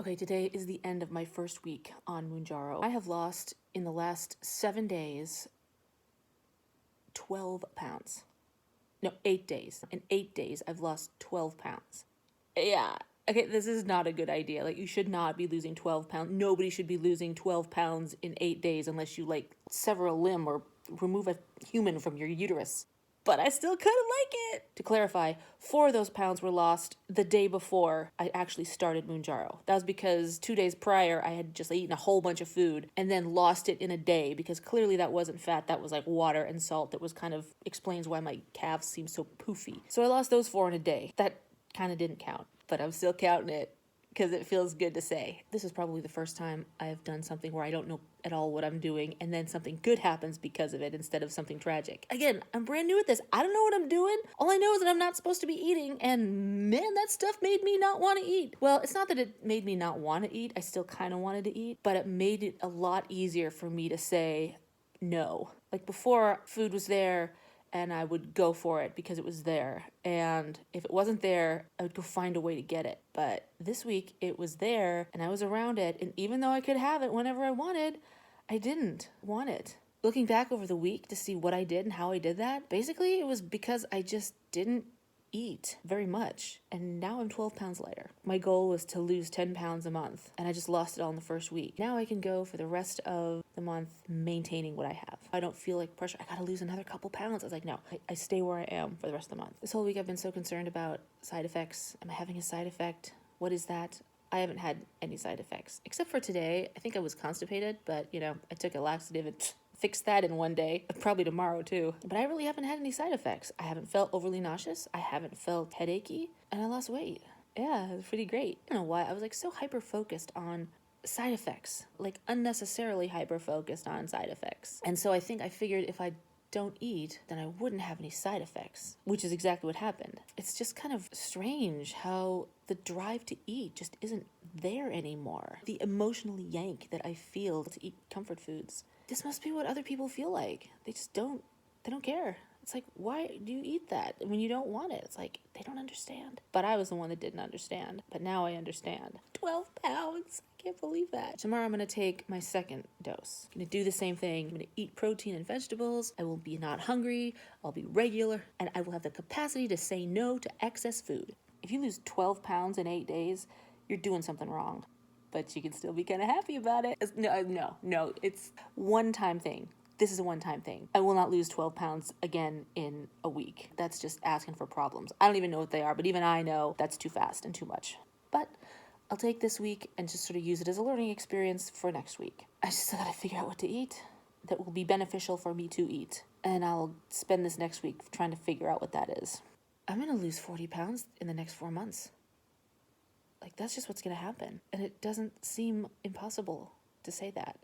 Okay, today is the end of my first week on MOUNJARO. I have lost, in the last 7 days, 12 pounds. No, 8 days. In 8 days, I've lost 12 pounds. Yeah. Okay, this is not a good idea. Like, you should not be losing 12 pounds. Nobody should be losing 12 pounds in 8 days unless you, like, sever a limb or remove a human from your uterus. But I still kind of like it. To clarify, 4 of those pounds were lost the day before I actually started MOUNJARO. That was because 2 days prior, I had just eaten a whole bunch of food and then lost it in a day because clearly that wasn't fat. That was like water and salt. That was kind of explains why my calves seem so poofy. So I lost those 4 in a day. That kind of didn't count, but I'm still counting it because it feels good to say. This is probably the first time I've done something where I don't know at all what I'm doing and then something good happens because of it instead of something tragic. Again, I'm brand new at this. I don't know what I'm doing. All I know is that I'm not supposed to be eating, and man, that stuff made me not want to eat. Well, it's not that it made me not want to eat. I still kind of wanted to eat, but it made it a lot easier for me to say no. Like before, food was there and I would go for it because it was there. And if it wasn't there, I would go find a way to get it. But this week, it was there, and I was around it, and even though I could have it whenever I wanted, I didn't want it. Looking back over the week to see what I did and how I did that, basically it was because I just didn't eat very much, and now I'm 12 pounds lighter. My goal was to lose 10 pounds a month, and I just lost it all in the first week. Now I can go for the rest of the month maintaining what I have. I don't feel like pressure. I gotta lose another couple pounds. I was like, no, I stay where I am for the rest of the month. This whole week I've been so concerned about side effects. Am I having a side effect? What is that? I haven't had any side effects, except for today. I think I was constipated, but I took a laxative and fix that in one day, probably tomorrow too. But I really haven't had any side effects. I haven't felt overly nauseous. I haven't felt headachy, and I lost weight. Yeah, it was pretty great. I don't know why. I was like so hyper focused on side effects, like unnecessarily hyper focused on side effects. And so I think I figured if I don't eat, then I wouldn't have any side effects, which is exactly what happened. It's just kind of strange how the drive to eat just isn't there anymore. The emotional yank that I feel to eat comfort foods. This must be what other people feel like. They don't care. It's like, why do you eat that when you don't want it? It's like, they don't understand. But I was the one that didn't understand. But now I understand. 12 pounds. I can't believe that. Tomorrow I'm going to take my second dose. I'm going to do the same thing. I'm going to eat protein and vegetables. I will be not hungry. I'll be regular. And I will have the capacity to say no to excess food. If you lose 12 pounds in 8 days, you're doing something wrong. But you can still be kind of happy about it. No, it's one-time thing. This is a one-time thing. I will not lose 12 pounds again in a week. That's just asking for problems. I don't even know what they are, but even I know that's too fast and too much. But I'll take this week and just sort of use it as a learning experience for next week. I just still gotta figure out what to eat that will be beneficial for me to eat. And I'll spend this next week trying to figure out what that is. I'm gonna lose 40 pounds in the next 4 months. Like, that's just what's gonna happen. And it doesn't seem impossible to say that.